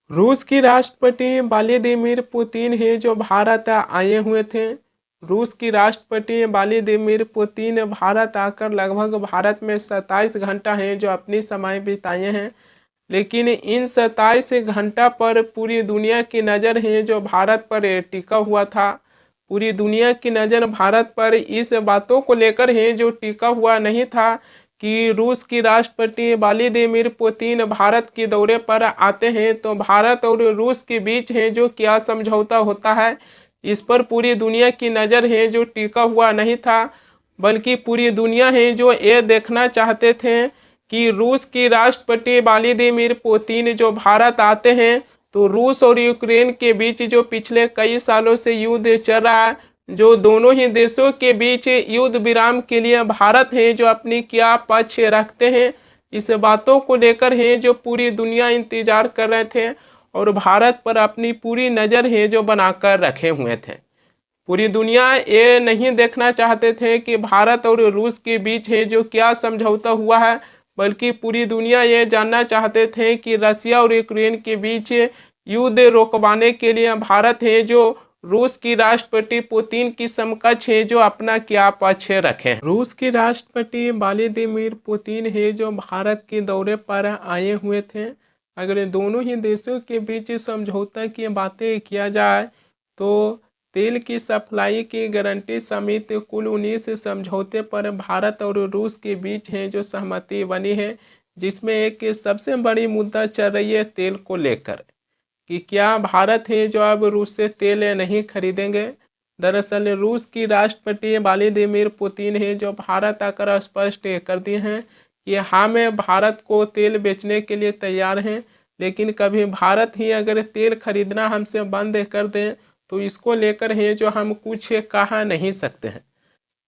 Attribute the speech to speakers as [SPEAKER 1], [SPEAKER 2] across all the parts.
[SPEAKER 1] रूस की राष्ट्रपति व्लादिमीर पुतिन है जो भारत आए हुए थे। रूस की राष्ट्रपति व्लादिमीर पुतिन भारत आकर लगभग भारत में 27 घंटा है जो अपनी समय बिताए हैं। लेकिन इन 27 घंटा पर पूरी दुनिया की नज़र है जो भारत पर टिका हुआ था। पूरी दुनिया की नज़र भारत पर इस बातों को लेकर है जो टिका हुआ नहीं था कि रूस की राष्ट्रपति व्लादिमीर पुतिन भारत के दौरे पर आते हैं तो भारत और रूस के बीच है जो क्या समझौता होता है, इस पर पूरी दुनिया की नज़र है जो टिका हुआ नहीं था। बल्कि पूरी दुनिया है जो ये देखना चाहते थे कि रूस की राष्ट्रपति व्लादिमीर पुतिन जो भारत आते हैं तो रूस और यूक्रेन के बीच जो पिछले कई सालों से युद्ध चल रहा है, जो दोनों ही देशों के बीच युद्ध विराम के लिए भारत है जो अपनी क्या पक्ष रखते हैं, इस बातों को लेकर है जो पूरी दुनिया इंतजार कर रहे थे और भारत पर अपनी पूरी नज़र है जो बनाकर रखे हुए थे। पूरी दुनिया ये नहीं देखना चाहते थे कि भारत और रूस के बीच है जो क्या समझौता हुआ है, बल्कि पूरी दुनिया ये जानना चाहते थे कि रसिया और यूक्रेन के बीच युद्ध रोकवाने के लिए भारत है जो रूस की राष्ट्रपति पुतिन की समकक्ष है जो अपना क्या पक्ष रखे। रूस की राष्ट्रपति व्लादिमीर पुतिन है जो भारत के दौरे पर आए हुए थे। अगर दोनों ही देशों के बीच समझौता की बातें किया जाए तो तेल की सप्लाई की गारंटी समेत कुल 19 समझौते पर भारत और रूस के बीच है जो सहमति बनी है, जिसमें एक सबसे बड़ी मुद्दा चल रही है तेल को लेकर कि क्या भारत है जो अब रूस से तेल नहीं खरीदेंगे। दरअसल रूस की राष्ट्रपति व्लादिमीर पुतिन है जो भारत आकर स्पष्ट कर दिए हैं कि हाँ, मैं भारत को तेल बेचने के लिए तैयार हैं, लेकिन कभी भारत ही अगर तेल खरीदना हमसे बंद कर दें तो इसको लेकर है जो हम कुछ कहा नहीं सकते हैं।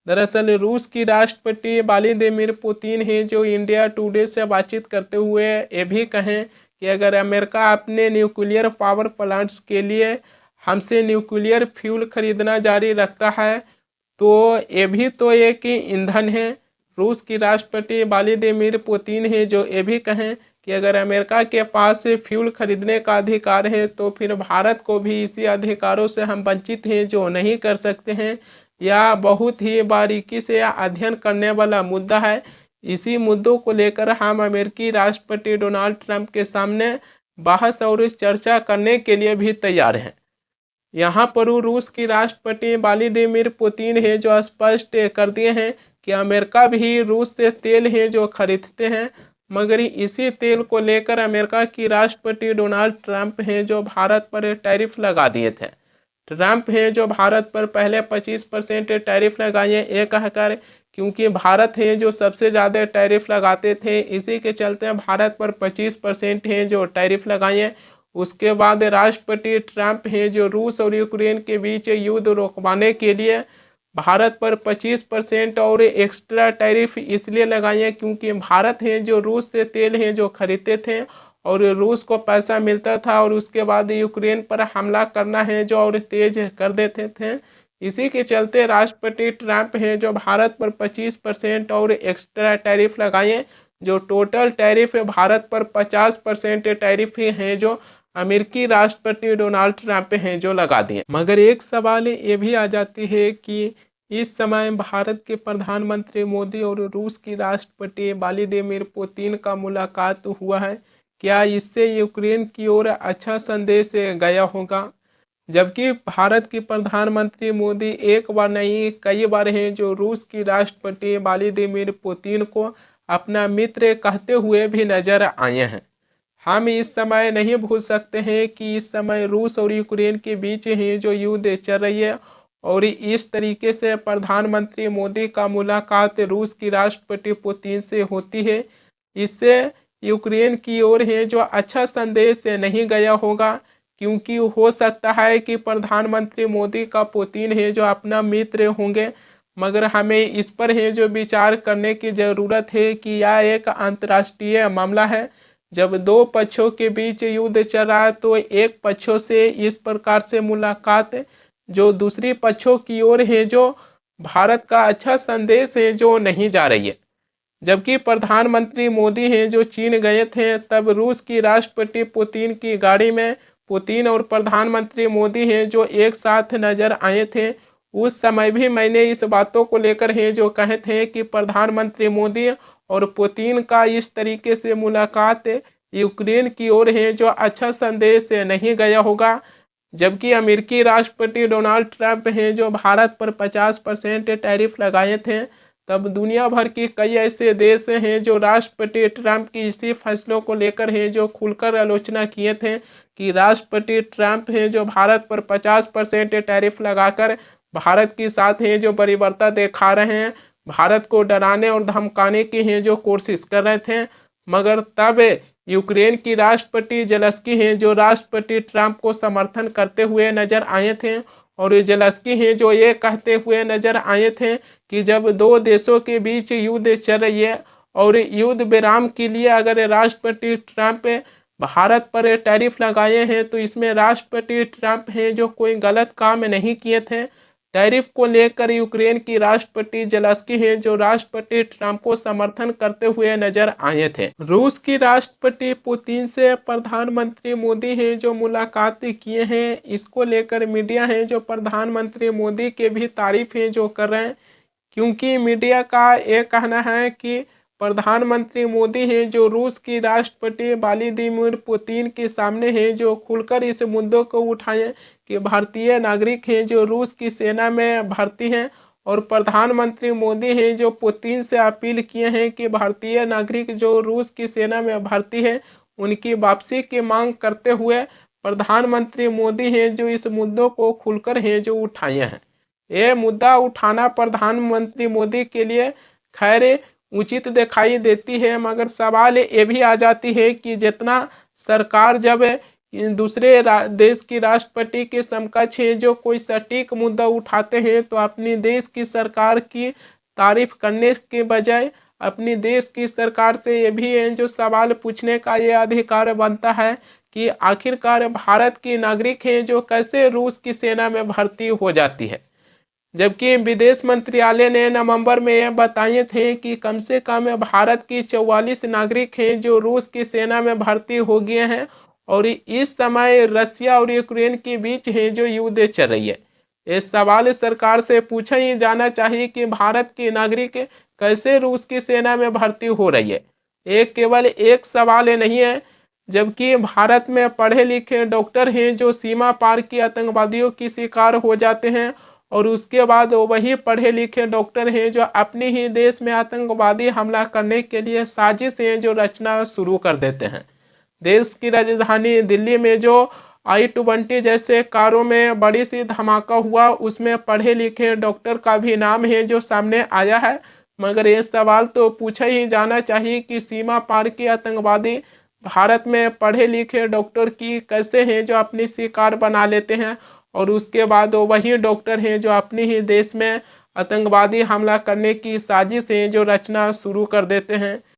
[SPEAKER 1] दरअसल रूस की राष्ट्रपति व्लादिमीर पुतिन है जो इंडिया टुडे से बातचीत करते हुए ये भी कहें कि अगर अमेरिका अपने न्यूक्लियर पावर प्लांट्स के लिए हमसे न्यूक्लियर फ्यूल खरीदना जारी रखता है तो ये भी तो एक ईंधन है। रूस की राष्ट्रपति व्लादिमीर पुतिन है जो ये भी कहें कि अगर अमेरिका के पास फ्यूल खरीदने का अधिकार है तो फिर भारत को भी इसी अधिकारों से हम वंचित हैं जो नहीं कर सकते हैं। यह बहुत ही बारीकी से अध्ययन करने वाला मुद्दा है। इसी मुद्दों को लेकर हम अमेरिकी राष्ट्रपति डोनाल्ड ट्रंप के सामने बहस और चर्चा करने के लिए भी तैयार हैं। यहाँ पर रूस की राष्ट्रपति व्लादिमीर पुतिन है जो स्पष्ट कर दिए हैं कि अमेरिका भी रूस से तेल है जो खरीदते हैं, मगर इसी तेल को लेकर अमेरिका की राष्ट्रपति डोनाल्ड ट्रंप हैं जो भारत पर टैरिफ लगा दिए थे। ट्रंप हैं जो भारत पर पहले 25% टैरिफ लगाए, ये कहकर क्योंकि भारत है जो सबसे ज़्यादा टैरिफ लगाते थे, इसी के चलते भारत पर 25% है जो टैरिफ लगाए। उसके बाद राष्ट्रपति ट्रंप हैं जो रूस और यूक्रेन के बीच युद्ध रोकवाने के लिए भारत पर 25% और एक्स्ट्रा टैरिफ इसलिए लगाए क्योंकि भारत है जो रूस से तेल है जो खरीदते थे और रूस को पैसा मिलता था और उसके बाद यूक्रेन पर हमला करना है जो और तेज कर देते थे। इसी के चलते राष्ट्रपति ट्रंप हैं जो भारत पर 25% और एक्स्ट्रा टैरिफ लगाए, जो टोटल टैरिफ भारत पर 50% टैरिफ ही हैं जो अमेरिकी राष्ट्रपति डोनाल्ड ट्रंप हैं जो लगा दिए। मगर एक सवाल ये भी आ जाती है कि इस समय भारत के प्रधानमंत्री मोदी और रूस की राष्ट्रपति व्लादिमीर पुतिन का मुलाकात हुआ है, क्या इससे यूक्रेन की ओर अच्छा संदेश गया होगा। जबकि भारत के प्रधानमंत्री मोदी एक बार नहीं कई बार हैं जो रूस की राष्ट्रपति व्लादिमीर पुतिन को अपना मित्र कहते हुए भी नजर आए हैं। हम इस समय नहीं भूल सकते हैं कि इस समय रूस और यूक्रेन के बीच ही जो युद्ध चल रही है और इस तरीके से प्रधानमंत्री मोदी का मुलाकात रूस की राष्ट्रपति पुतिन से होती है, इससे यूक्रेन की ओर है जो अच्छा संदेश नहीं गया होगा, क्योंकि हो सकता है कि प्रधानमंत्री मोदी का पुतिन है जो अपना मित्र होंगे, मगर हमें इस पर है जो विचार करने की ज़रूरत है कि यह एक अंतर्राष्ट्रीय मामला है। जब दो पक्षों के बीच युद्ध चल रहा है तो एक पक्षों से इस प्रकार से मुलाकात जो दूसरी पक्षों की ओर है जो भारत का अच्छा संदेश है जो नहीं जा रही है। जबकि प्रधानमंत्री मोदी हैं जो चीन गए थे, तब रूस की राष्ट्रपति पुतिन की गाड़ी में पुतिन और प्रधानमंत्री मोदी हैं जो एक साथ नजर आए थे। उस समय भी मैंने इस बातों को लेकर हैं जो कहे थे कि प्रधानमंत्री मोदी और पुतिन का इस तरीके से मुलाकात यूक्रेन की ओर है जो अच्छा संदेश नहीं गया होगा। जबकि अमेरिकी राष्ट्रपति डोनाल्ड ट्रंप हैं जो भारत पर 50% टैरिफ लगाए थे, तब दुनिया भर की कई ऐसे देश हैं जो राष्ट्रपति ट्रंप की इसी फैसलों को लेकर हैं जो खुलकर आलोचना किए थे कि राष्ट्रपति ट्रंप हैं जो भारत पर 50% टैरिफ लगाकर भारत के साथ हैं जो बर्बरता दिखा रहे हैं, भारत को डराने और धमकाने की हैं जो कोशिश कर रहे थे। मगर तब यूक्रेन की राष्ट्रपति जेलेंस्की हैं जो राष्ट्रपति ट्रंप को समर्थन करते हुए नजर आए थे, और जेलेंस्की हैं जो ये कहते हुए नजर आए थे कि जब दो देशों के बीच युद्ध चल रही है और युद्ध विराम के लिए अगर राष्ट्रपति ट्रंप भारत पर टैरिफ लगाए हैं तो इसमें राष्ट्रपति ट्रंप हैं जो कोई गलत काम नहीं किए थे। टैरिफ को लेकर यूक्रेन की राष्ट्रपति जेलेंस्की हैं जो राष्ट्रपति ट्रंप को समर्थन करते हुए नजर आए थे। रूस की राष्ट्रपति पुतिन से प्रधानमंत्री मोदी हैं जो मुलाकात किए हैं, इसको लेकर मीडिया है जो प्रधानमंत्री मोदी के भी तारीफ है जो कर रहे हैं, क्योंकि मीडिया का ये कहना है कि प्रधानमंत्री मोदी हैं जो रूस की राष्ट्रपति व्लादिमीर पुतिन के सामने हैं जो खुलकर इस मुद्दों को उठाए कि भारतीय नागरिक हैं जो रूस की सेना में भर्ती हैं, और प्रधानमंत्री मोदी हैं जो पुतिन से अपील किए हैं कि भारतीय नागरिक जो रूस की सेना में भर्ती है उनकी वापसी की मांग करते हुए प्रधानमंत्री मोदी हैं जो इस मुद्दों को खुलकर हैं जो उठाए हैं। ये मुद्दा उठाना प्रधानमंत्री मोदी के लिए खैर उचित दिखाई देती है, मगर सवाल ये भी आ जाती है कि जितना सरकार जब दूसरे देश की राष्ट्रपति के समकक्ष है जो कोई सटीक मुद्दा उठाते हैं तो अपनी देश की सरकार की तारीफ करने के बजाय अपनी देश की सरकार से ये भी है जो सवाल पूछने का ये अधिकार बनता है कि आखिरकार भारत की नागरिक हैं जो कैसे रूस की सेना में भर्ती हो जाती है। जबकि विदेश मंत्रालय ने नवंबर में यह बताए थे कि कम से कम भारत की 44 नागरिक हैं जो रूस की सेना में भर्ती हो गए हैं, और इस समय रसिया और यूक्रेन के बीच है जो युद्ध चल रही है। इस सवाल सरकार से पूछा ही जाना चाहिए कि भारत की नागरिक कैसे रूस की सेना में भर्ती हो रही है। एक केवल एक सवाल नहीं है, जबकि भारत में पढ़े लिखे डॉक्टर हैं जो सीमा पार की आतंकवादियों की शिकार हो जाते हैं, और उसके बाद वही पढ़े लिखे डॉक्टर हैं जो अपने ही देश में आतंकवादी हमला करने के लिए साजिशें जो रचना शुरू कर देते हैं। देश की राजधानी दिल्ली में जो i20 जैसे कारों में बड़ी सी धमाका हुआ, उसमें पढ़े लिखे डॉक्टर का भी नाम है जो सामने आया है। मगर ये सवाल तो पूछा ही जाना चाहिए कि सीमा पार के आतंकवादी भारत में पढ़े लिखे डॉक्टर की कैसे हैं जो अपनी शिकार बना लेते हैं, और उसके बाद वही डॉक्टर हैं जो अपने ही देश में आतंकवादी हमला करने की साजिश है जो रचना शुरू कर देते हैं।